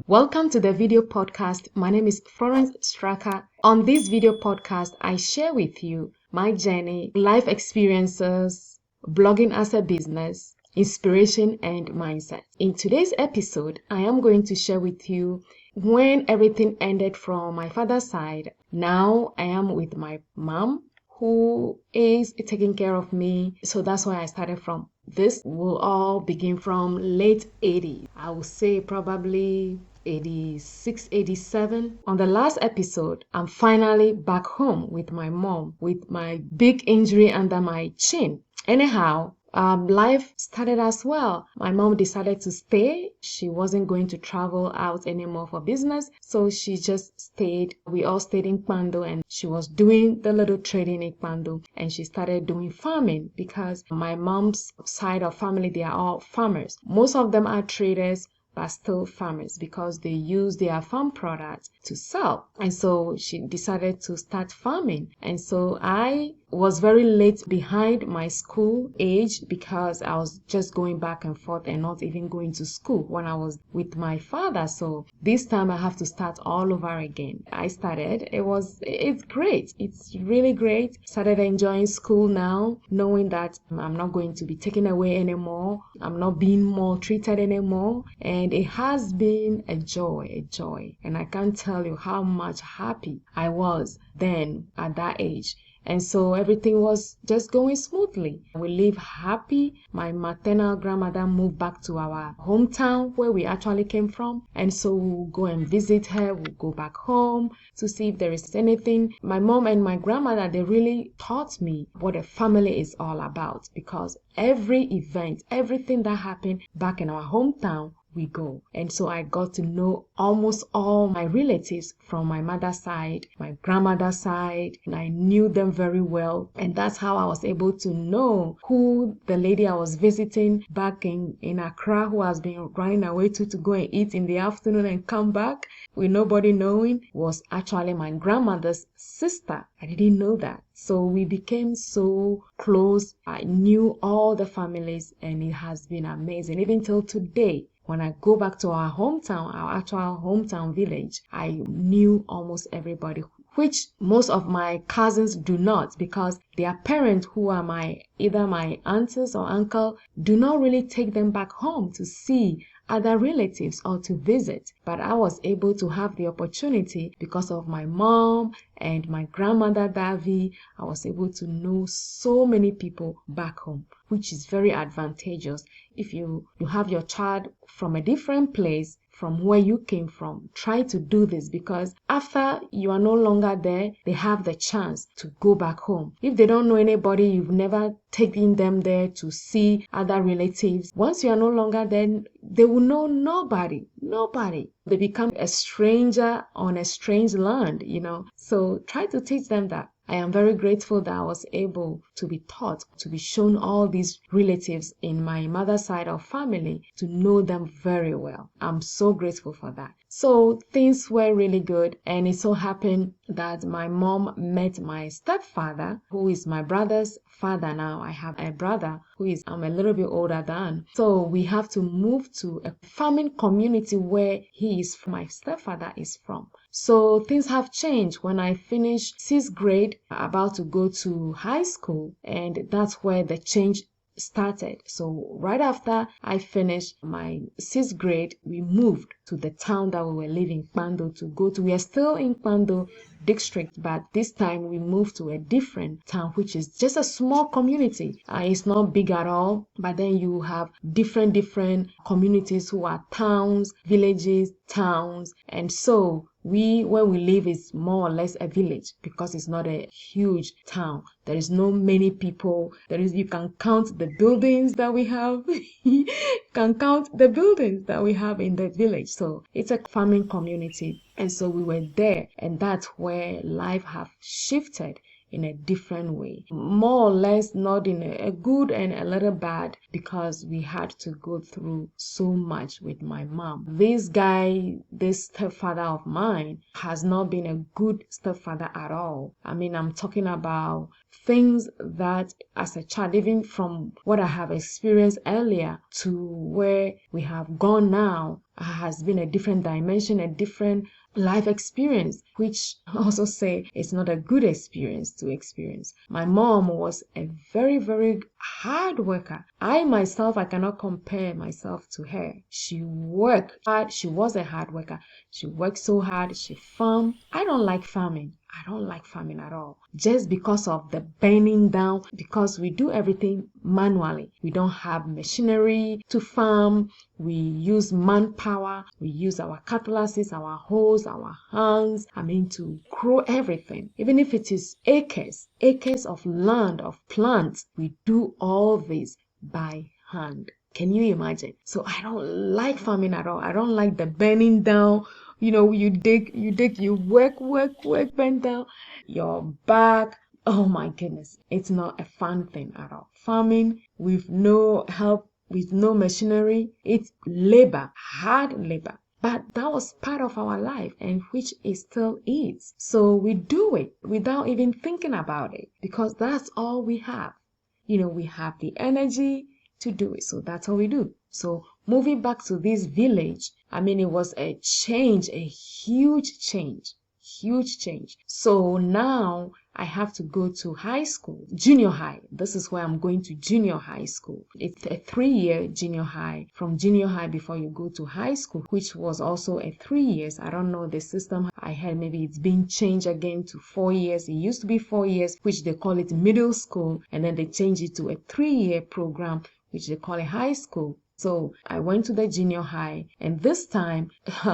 Welcome to the video podcast. My name is Florence Straka. On this video podcast, I share with you my journey, life experiences, blogging as a business, inspiration, and mindset. In today's episode, I am going to share with you when everything ended from my father's side. Now I am with my mom, who is taking care of me. So that's why I started from. This will all begin from late 80s. I would say probably 86, 87. On the last episode, I'm finally back home with my mom with my big injury under my chin. Anyhow, life started as well. My mom decided to stay. She wasn't going to travel out anymore for business, so she just stayed. We all stayed in Kpando, and she was doing the little trading in Kpando, and she started doing farming because my mom's side of family, they are all farmers. Most of them are traders, but still farmers because they use their farm products to sell. And so she decided to start farming. And so I was very late behind my school age because I was just going back and forth and not even going to school when I was with my father. So this time I have to start all over again. I started. It's great. It's really great. Started enjoying school now, knowing that I'm not going to be taken away anymore. I'm not being maltreated anymore. And it has been a joy. And I can't tell you how much happy I was then at that age. And so everything was just going smoothly. We live happy. My maternal grandmother moved back to our hometown where we actually came from. And so we'll go and visit her. We'll go back home to see if there is anything. My mom and my grandmother, they really taught me what a family is all about, because every event, everything that happened back in our hometown, we go. And so I got to know almost all my relatives from my mother's side, my grandmother's side, and I knew them very well. And that's how I was able to know who the lady I was visiting back in Accra, who has been running away to go and eat in the afternoon and come back with nobody knowing, was actually my grandmother's sister. I didn't know that. So we became so close. I knew all the families, and it has been amazing. Even till today, when I go back to our hometown, our actual hometown village, I knew almost everybody, which most of my cousins do not, because their parents, who are either my aunts or uncle, do not really take them back home to see other relatives or to visit. But I was able to have the opportunity because of my mom and my grandmother Davi. I was able to know so many people back home, which is very advantageous. If you have your child from a different place from where you came from, try to do this, because after you are no longer there, they have the chance to go back home. If they don't know anybody, you've never taken them there to see other relatives. Once you are no longer there, they will know nobody. They become a stranger on a strange land, So try to teach them that. I am very grateful that I was able to be taught, to be shown all these relatives in my mother's side of family, to know them very well. I'm so grateful for that. So things were really good, and it so happened that my mom met my stepfather, who is my brother's father now. I have a brother who I'm a little bit older than. So we have to move to a farming community where my stepfather is from. So things have changed when I finished 6th grade, about to go to high school, and that's where the change started. So right after I finished my 6th grade, we moved to the town that we were living, Kpando, to go to. We are still in Kpando district, but this time we moved to a different town, which is just a small community. It's not big at all, but then you have different communities who are towns, villages, towns, and so where we live is more or less a village because it's not a huge town. There is no many people. You can count the buildings that we have. You can count the buildings that we have in the village. So it's a farming community. And so we were there, and that's where life have shifted in a different way. More or less, not in a good and a little bad, because we had to go through so much with my mom. This guy, this stepfather of mine, has not been a good stepfather at all. I mean, I'm talking about things that as a child, even from what I have experienced earlier to where we have gone now, has been a different dimension, a different life experience, which I also say it's not a good experience to experience. My mom was a very, very hard worker. I myself, I cannot compare myself to her. She worked hard. She was a hard worker. She worked so hard. She farmed. I don't like farming. I don't like farming at all. Just because of the bending down, because we do everything manually. We don't have machinery to farm. We use manpower. We use our cutlasses, our hoes, our hands, to grow everything. Even if it is acres of land, of plants, we do all this by hand. Can you imagine? So I don't like farming at all. I don't like the bending down. You dig, you work, bend down your back. Oh my goodness. It's not a fun thing at all. Farming with no help, with no machinery, it's labor, hard labor. But that was part of our life, and which it still is. So we do it without even thinking about it, because that's all we have. We have the energy to do it. So that's all we do. So moving back to this village, it was a change, a huge change. So now I have to go to high school, junior high. This is where I'm going to junior high school. It's a 3-year junior high. From junior high before you go to high school, which was also a 3 years. I don't know the system. I heard maybe it's been changed again to 4 years. It used to be 4 years, which they call it middle school. And then they changed it to a 3-year program, which they call it high school. So I went to the junior high, and this time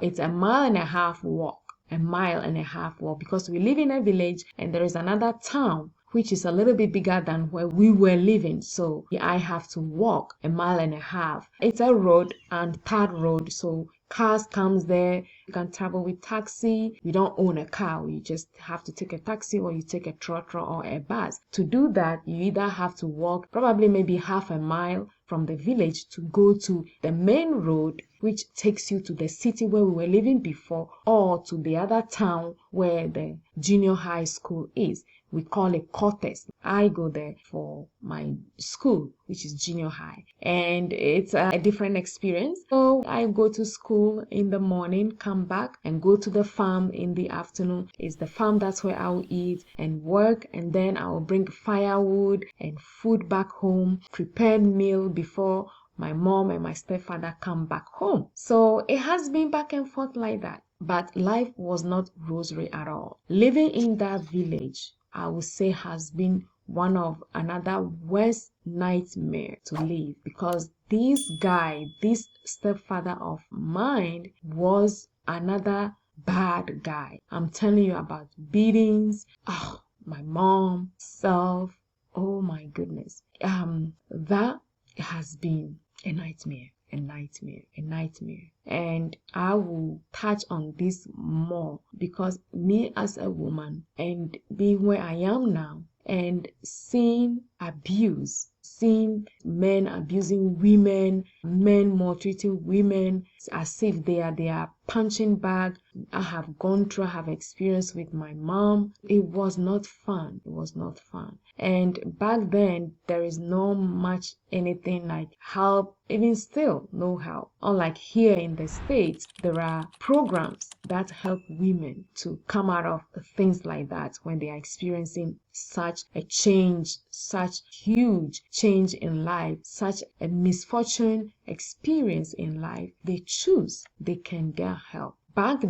it's a mile and a half walk. Because we live in a village and there is another town which is a little bit bigger than where we were living. So I have to walk a mile and a half. It's a road and third road, so cars comes there. You can travel with taxi. You don't own a car. You just have to take a taxi, or you take a trotro or a bus. To do that, you either have to walk probably maybe half a mile from the village to go to the main road, which takes you to the city where we were living before, or to the other town where the junior high school is. We call it quarters. I go there for my school, which is junior high, and it's a different experience. So I go to school in the morning, come back and go to the farm in the afternoon. It's the farm, that's where I'll eat and work, and then I'll bring firewood and food back home, prepare meal before my mom and my stepfather come back home. So it has been back and forth like that. But life was not rosary at all. Living in that village, I would say, has been one of another worst nightmare to live, because this guy, this stepfather of mine, was another bad guy. I'm telling you about beatings. My mom, self. Oh my goodness. That has been a nightmare. And I will touch on this more, because me as a woman, and being where I am now, and seeing abuse, seeing men abusing women, men maltreating women as if they are their punching bag. I have experienced with my mom. It was not fun. And back then, there is no much anything like help, even still, no help. Unlike here in the States, there are programs that help women to come out of things like that when they are experiencing such a change, such huge change in life, such a misfortune experience in life. They can get help. Back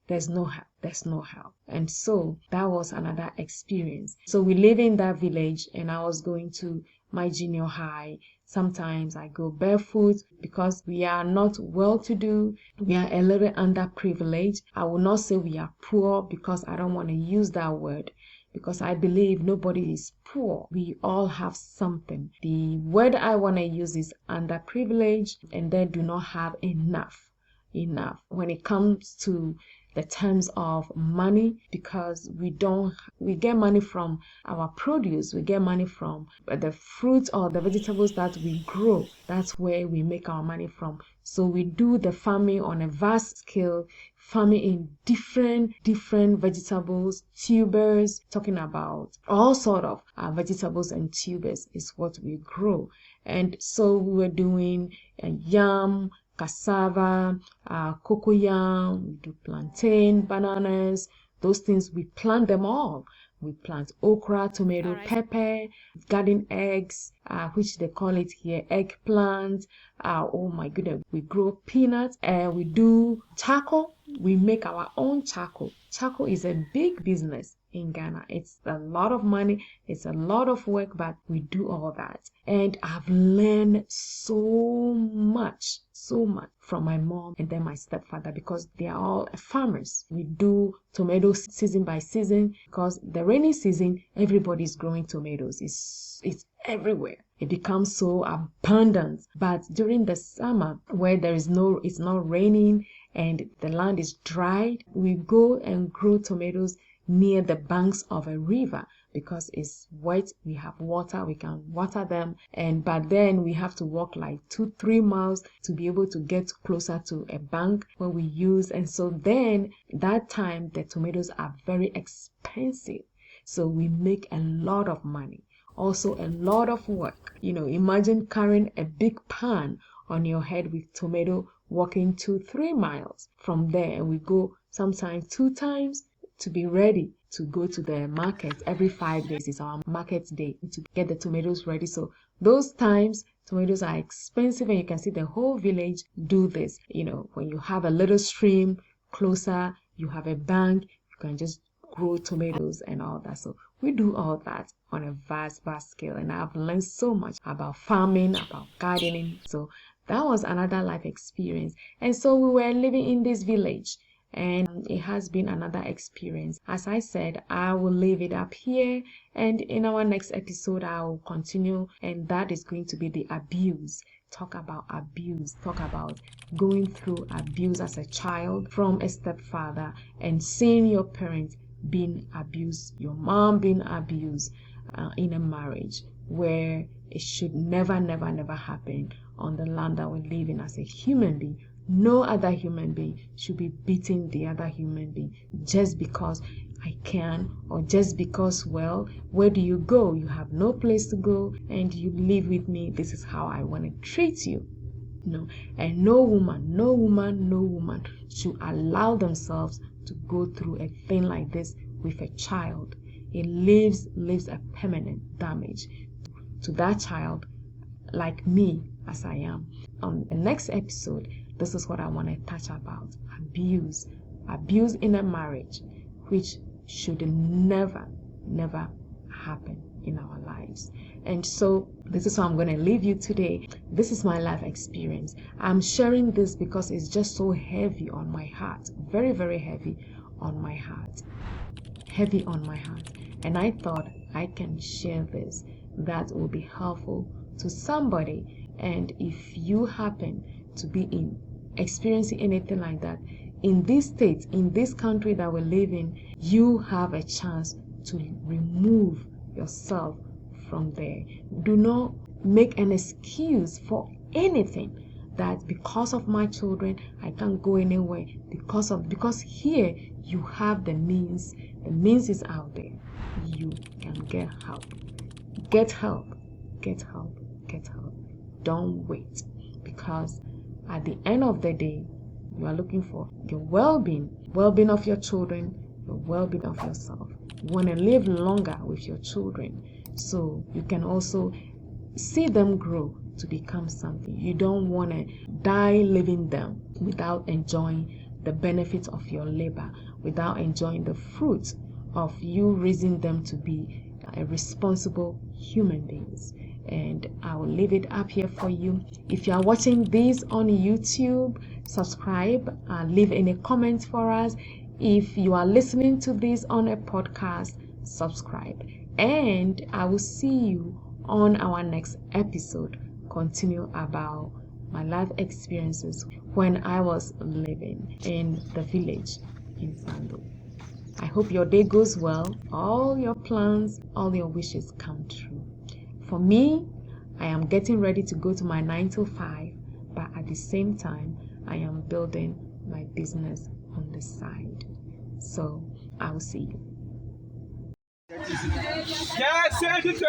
there's no help. And so that was another experience. So we live in that village, and I was going to my junior high. Sometimes I go barefoot because we are not well-to-do. We are a little underprivileged. I will not say we are poor, because I don't want to use that word, because I believe nobody is poor. We all have something. The word I want to use is underprivileged, and they do not have enough. When it comes to the terms of money, because we get money from our produce, we get money from the fruits or the vegetables that we grow. That's where we make our money from. So we do the farming on a vast scale, farming in different vegetables, tubers, talking about all sort of vegetables and tubers is what we grow. And so we were doing yam, cassava, cocoyam, we do plantain, bananas, those things. We plant them all. We plant okra, tomato, pepper, garden eggs, which they call it here, eggplant. Oh my goodness, we grow peanuts. We do charcoal. We make our own charcoal. Charcoal is a big business in Ghana. It's a lot of money. It's a lot of work, but we do all that. And I've learned so much from my mom and then my stepfather, because they are all farmers. We do tomatoes season by season, because the rainy season, everybody's growing tomatoes. It's everywhere. It becomes so abundant. But during the summer, where it's not raining and the land is dried, we go and grow tomatoes near the banks of a river, because it's wet, we have water, we can water them, but then we have to walk like 2-3 miles to be able to get closer to a bank where we use. And so then that time the tomatoes are very expensive, so we make a lot of money, also a lot of work. Imagine carrying a big pan on your head with tomato, walking 2-3 miles from there, and we go sometimes 2 times to be ready to go to the market. Every 5 days is our market day to get the tomatoes ready. So those times tomatoes are expensive, and you can see the whole village do this. When you have a little stream closer, you have a bank, you can just grow tomatoes and all that. So we do all that on a vast scale, and I've learned so much about farming, about gardening. So that was another life experience. And so we were living in this village, and it has been another experience. As I said, I will leave it up here, and in our next episode I will continue, and that is going to be the abuse. Talk about abuse, talk about going through abuse as a child from a stepfather, and seeing your parents being abused, your mom being abused in a marriage, where it should never happen on the land that we live in as a human being. No other human being should be beating the other human being just because I can, or just because, well, where do you go? You have no place to go and you live with me. This is how I want to treat you. No, and no woman should allow themselves to go through a thing like this with a child. It leaves a permanent damage to that child, like me as I am. On the next episode, this is what I want to touch about: abuse in a marriage, which should never happen in our lives. And so this is how I'm going to leave you today. This is my life experience. I'm sharing this because it's just so heavy on my heart, very heavy on my heart, and I thought I can share this that will be helpful to somebody. And if you happen to be experiencing anything like that in this state, in this country that we live in, you have a chance to remove yourself from there. Do not make an excuse for anything, that because of my children I can't go anywhere, because here you have the means is out there. You can get help. Don't wait, because at the end of the day, you are looking for your well-being of your children, your well-being of yourself. You want to live longer with your children, so you can also see them grow to become something. You don't want to die leaving them without enjoying the benefits of your labor, without enjoying the fruit of you raising them to be a responsible human beings. And I will leave it up here for you. If you are watching this on YouTube, subscribe, leave any comments for us. If you are listening to this on a podcast, subscribe. And I will see you on our next episode. Continue about my life experiences when I was living in the village, can handle. I hope your day goes well, all your plans, all your wishes come true. For me, I am getting ready to go to my 9 to 5, but at the same time, I am building my business on the side. So, I'll see you. Yeah, 70, 20.